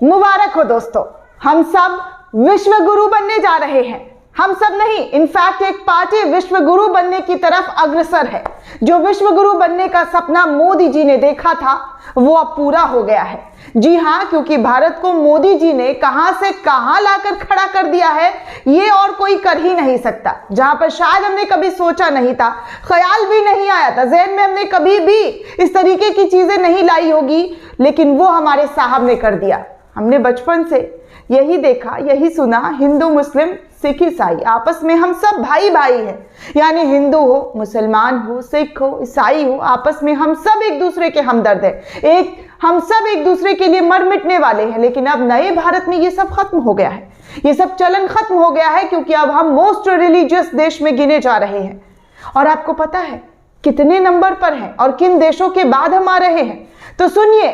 मुबारक हो दोस्तों, हम सब विश्व गुरु बनने जा रहे हैं। हम सब नहीं, इनफैक्ट एक पार्टी विश्व गुरु बनने की तरफ अग्रसर है। जो विश्व गुरु बनने का सपना मोदी जी ने देखा था वो अब पूरा हो गया है। जी हाँ, क्योंकि भारत को मोदी जी ने कहां से कहां लाकर खड़ा कर दिया है ये और कोई कर ही नहीं सकता। जहां पर शायद हमने कभी सोचा नहीं था, ख्याल भी नहीं आया था, ज़हन में हमने कभी भी इस तरीके की चीजें नहीं लाई होगी, लेकिन वो हमारे साहब ने कर दिया। हमने बचपन से यही देखा, यही सुना, हिंदू मुस्लिम सिख ईसाई आपस में हम सब भाई भाई हैं। यानी हिंदू हो, मुसलमान हो, सिख हो, ईसाई हो, आपस में हम सब एक दूसरे के हमदर्द हैं। हम सब एक दूसरे के लिए मर मिटने वाले हैं। लेकिन अब नए भारत में ये सब खत्म हो गया है, ये सब चलन खत्म हो गया है, क्योंकि अब हम मोस्ट रिलीजियस देश में गिने जा रहे हैं। और आपको पता है कितने नंबर पर हैं और किन देशों के बाद हम आ रहे हैं? तो सुनिए,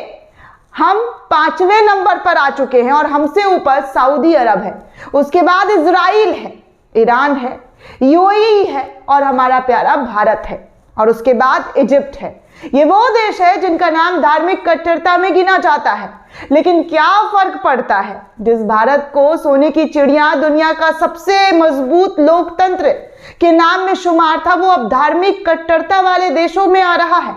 हम 5वें नंबर पर आ चुके हैं और हमसे ऊपर सऊदी अरब है, उसके बाद इजराइल है, ईरान है, यूएई है और हमारा प्यारा भारत है, और उसके बाद इजिप्ट है। ये वो देश है जिनका नाम धार्मिक कट्टरता में गिना जाता है। लेकिन क्या फर्क पड़ता है, जिस भारत को सोने की चिड़िया, दुनिया का सबसे मजबूत लोकतंत्र के नाम में शुमार था, वो अब धार्मिक कट्टरता वाले देशों में आ रहा है।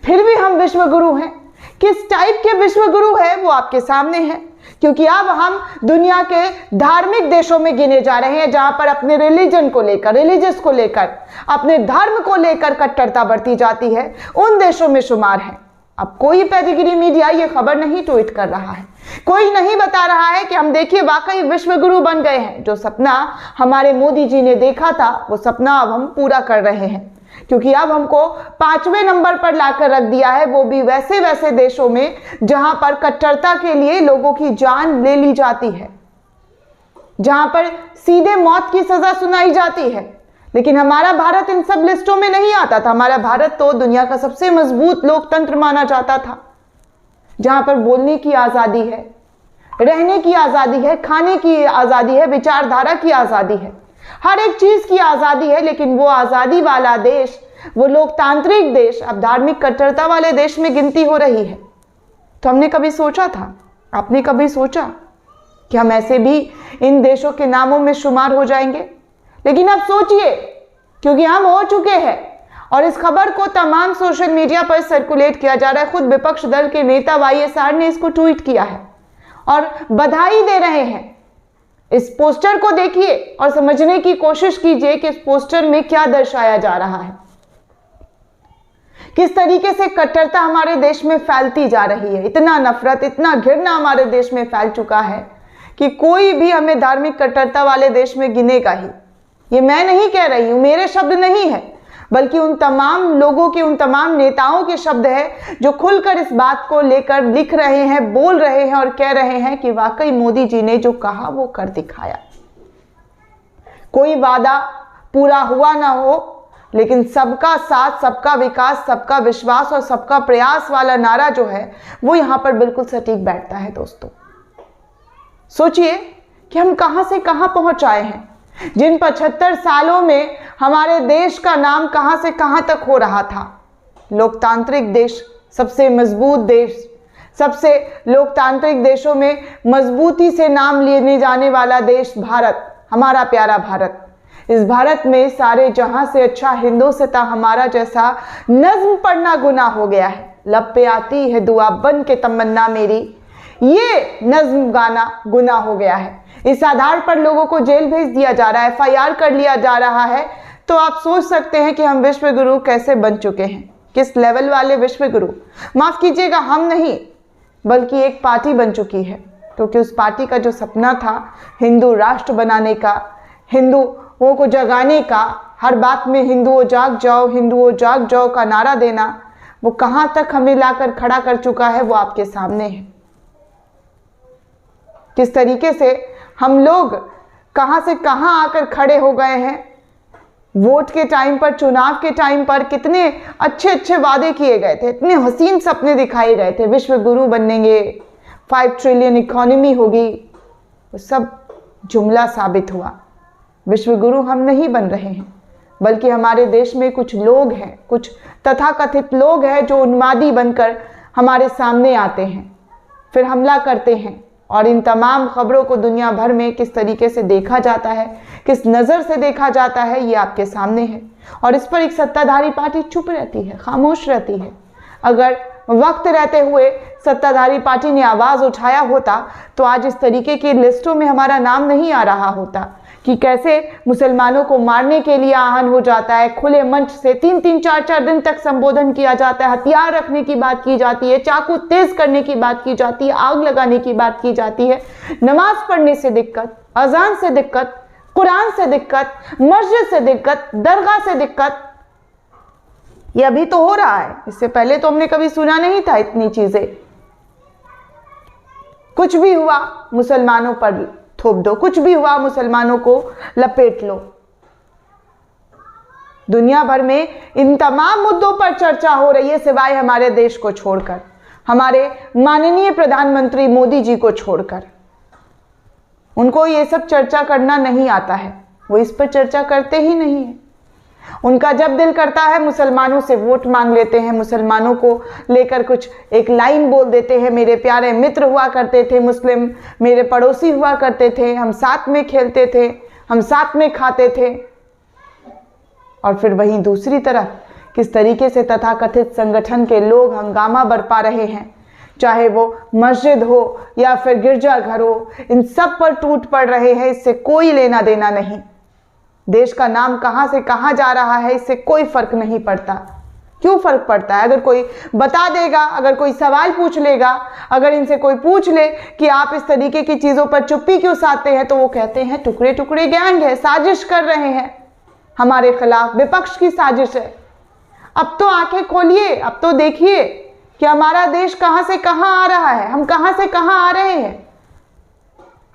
फिर भी हम विश्व गुरु हैं। किस टाइप के विश्व गुरु है वो आपके सामने है, क्योंकि अब हम दुनिया के धार्मिक देशों में गिने जा रहे हैं, जहां पर अपने रिलीजन को लेकर, रिलीजियस को लेकर, अपने धर्म को लेकर कट्टरता बढ़ती जाती है, उन देशों में शुमार है। अब कोई पेडिग्री मीडिया ये खबर नहीं ट्वीट कर रहा है, कोई नहीं बता रहा है कि हम देखिए वाकई विश्व गुरु बन गए हैं। जो सपना हमारे मोदी जी ने देखा था वो सपना अब हम पूरा कर रहे हैं, क्योंकि अब हमको 5वें नंबर पर लाकर रख दिया है, वो भी वैसे वैसे देशों में जहां पर कट्टरता के लिए लोगों की जान ले ली जाती है, जहां पर सीधे मौत की सजा सुनाई जाती है। लेकिन हमारा भारत इन सब लिस्टों में नहीं आता था। हमारा भारत तो दुनिया का सबसे मजबूत लोकतंत्र माना जाता था, जहां पर बोलने की आजादी है, रहने की आजादी है, खाने की आजादी है, विचारधारा की आजादी है, हर एक चीज की आजादी है। लेकिन वो आजादी वाला देश, वो लोकतांत्रिक देश अब धार्मिक कट्टरता वाले देश में गिनती हो रही है। तो हमने कभी सोचा था, आपने कभी सोचा कि हम ऐसे भी इन देशों के नामों में शुमार हो जाएंगे? लेकिन अब सोचिए, क्योंकि हम हो चुके हैं और इस खबर को तमाम सोशल मीडिया पर सर्कुलेट किया जा रहा है। खुद विपक्ष दल के नेता वाईएसआर ने इसको ट्वीट किया है और बधाई दे रहे हैं। इस पोस्टर को देखिए और समझने की कोशिश कीजिए कि इस पोस्टर में क्या दर्शाया जा रहा है, किस तरीके से कट्टरता हमारे देश में फैलती जा रही है। इतना नफरत, इतना घृणा हमारे देश में फैल चुका है कि कोई भी हमें धार्मिक कट्टरता वाले देश में गिनेगा ही। ये मैं नहीं कह रही हूं, मेरे शब्द नहीं है, बल्कि उन तमाम लोगों के, उन तमाम नेताओं के शब्द है जो खुलकर इस बात को लेकर लिख रहे हैं, बोल रहे हैं और कह रहे हैं कि वाकई मोदी जी ने जो कहा वो कर दिखाया। कोई वादा पूरा हुआ ना हो, लेकिन सबका साथ, सबका विकास, सबका विश्वास और सबका प्रयास वाला नारा जो है वो यहां पर बिल्कुल सटीक बैठता है। दोस्तों सोचिए कि हम कहां से कहां पहुंच आए हैं। जिन 75 सालों में हमारे देश का नाम कहां से कहां तक हो रहा था, लोकतांत्रिक देश, सबसे मजबूत देश, सबसे लोकतांत्रिक देशों में मजबूती से नाम लेने जाने वाला देश भारत, हमारा प्यारा भारत। इस भारत में सारे जहां से अच्छा हिंदुस्तां हमारा जैसा नज्म पढ़ना गुनाह हो गया है। लब पे आती है दुआ बन के तमन्ना मेरी, ये नज्म गाना गुनाह हो गया है। इस आधार पर लोगों को जेल भेज दिया जा रहा है, एफआईआर कर लिया जा रहा है। तो आप सोच सकते हैं कि हम विश्व गुरु कैसे बन चुके हैं, किस लेवल वाले विश्व गुरु। माफ कीजिएगा, हम नहीं बल्कि एक पार्टी बन चुकी है, क्योंकि उस पार्टी का जो सपना था हिंदू राष्ट्र बनाने का, हिंदुओं को जगाने का, हर बात में हिंदुओं जाग जाओ, हिंदुओं जाग जाओ का नारा देना, वो कहां तक हमें लाकर खड़ा कर चुका है वो आपके सामने है। किस तरीके से हम लोग कहां से कहां आकर खड़े हो गए हैं। वोट के टाइम पर, चुनाव के टाइम पर कितने अच्छे अच्छे वादे किए गए थे, इतने हसीन सपने दिखाए गए थे, विश्व गुरु बनेंगे, 5 ट्रिलियन इकोनॉमी होगी, वो सब जुमला साबित हुआ। विश्व गुरु हम नहीं बन रहे हैं, बल्कि हमारे देश में कुछ लोग हैं, कुछ तथाकथित लोग हैं जो उन्मादी बनकर हमारे सामने आते हैं, फिर हमला करते हैं, और इन तमाम खबरों को दुनिया भर में किस तरीके से देखा जाता है, किस नज़र से देखा जाता है, ये आपके सामने है। और इस पर एक सत्ताधारी पार्टी चुप रहती है, खामोश रहती है। अगर वक्त रहते हुए सत्ताधारी पार्टी ने आवाज़ उठाया होता तो आज इस तरीके की लिस्टों में हमारा नाम नहीं आ रहा होता कि कैसे मुसलमानों को मारने के लिए आह्वान हो जाता है, खुले मंच से 3-3, 4-4 दिन तक संबोधन किया जाता है, हथियार रखने की बात की जाती है, चाकू तेज करने की बात की जाती है, आग लगाने की बात की जाती है। नमाज पढ़ने से दिक्कत, अजान से दिक्कत, कुरान से दिक्कत, मस्जिद से दिक्कत, दरगाह से दिक्कत, ये अभी तो हो रहा है। इससे पहले तो हमने कभी सुना नहीं था इतनी चीजें। कुछ भी हुआ मुसलमानों पर थोप दो, कुछ भी हुआ मुसलमानों को लपेट लो। दुनिया भर में इन तमाम मुद्दों पर चर्चा हो रही है, सिवाय हमारे देश को छोड़कर, हमारे माननीय प्रधानमंत्री मोदी जी को छोड़कर। उनको ये सब चर्चा करना नहीं आता है, वो इस पर चर्चा करते ही नहीं है। उनका जब दिल करता है मुसलमानों से वोट मांग लेते हैं, मुसलमानों को लेकर कुछ एक लाइन बोल देते हैं। मेरे प्यारे मित्र हुआ करते थे मुस्लिम, मेरे पड़ोसी हुआ करते थे, हम साथ में खेलते थे, हम साथ में खाते थे। और फिर वहीं दूसरी तरफ किस तरीके से तथाकथित संगठन के लोग हंगामा बरपा रहे हैं, चाहे वो मस्जिद हो या फिर गिरजाघर हो, इन सब पर टूट पड़ रहे हैं। इससे कोई लेना देना नहीं। देश का नाम कहां से कहां जा रहा है इससे कोई फर्क नहीं पड़ता। क्यों फर्क पड़ता है? अगर कोई बता देगा, अगर कोई सवाल पूछ लेगा, अगर इनसे कोई पूछ ले कि आप इस तरीके की चीजों पर चुप्पी क्यों साधते हैं, तो वो कहते हैं टुकड़े टुकड़े गैंग है, साजिश कर रहे हैं हमारे खिलाफ, विपक्ष की साजिश है। अब तो आंखें खोलिए, अब तो देखिए कि हमारा देश कहां से कहां आ रहा है, हम कहां से कहां आ रहे हैं,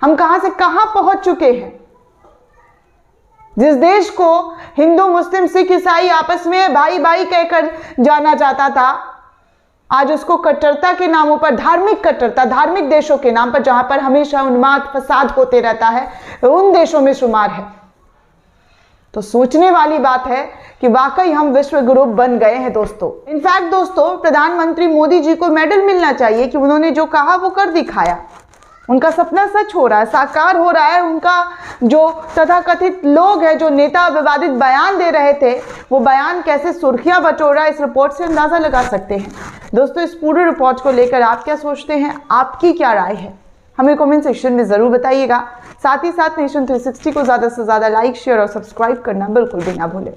हम कहां से कहां पहुंच चुके हैं। जिस देश को हिंदू मुस्लिम सिख ईसाई आपस में भाई भाई कहकर जाना जाता था, आज उसको कट्टरता के नामों पर, धार्मिक कट्टरता, धार्मिक देशों के नाम पर, जहां पर हमेशा उन्माद फसाद होते रहता है, उन देशों में शुमार है। तो सोचने वाली बात है कि वाकई हम विश्व गुरु बन गए हैं दोस्तों। इनफैक्ट दोस्तों, प्रधानमंत्री मोदी जी को मेडल मिलना चाहिए कि उन्होंने जो कहा वो कर दिखाया। उनका सपना सच हो रहा है, साकार हो रहा है। उनका जो तथाकथित लोग हैं, जो नेता विवादित बयान दे रहे थे, वो बयान कैसे सुर्खियां बटोर रहा है, इस रिपोर्ट से अंदाजा लगा सकते हैं। दोस्तों, इस पूरे रिपोर्ट को लेकर आप क्या सोचते हैं, आपकी क्या राय है, हमें कमेंट सेक्शन में जरूर बताइएगा। साथ ही साथ नेशन 360 को ज़्यादा से ज़्यादा लाइक, शेयर और सब्सक्राइब करना बिल्कुल भी ना भूलें।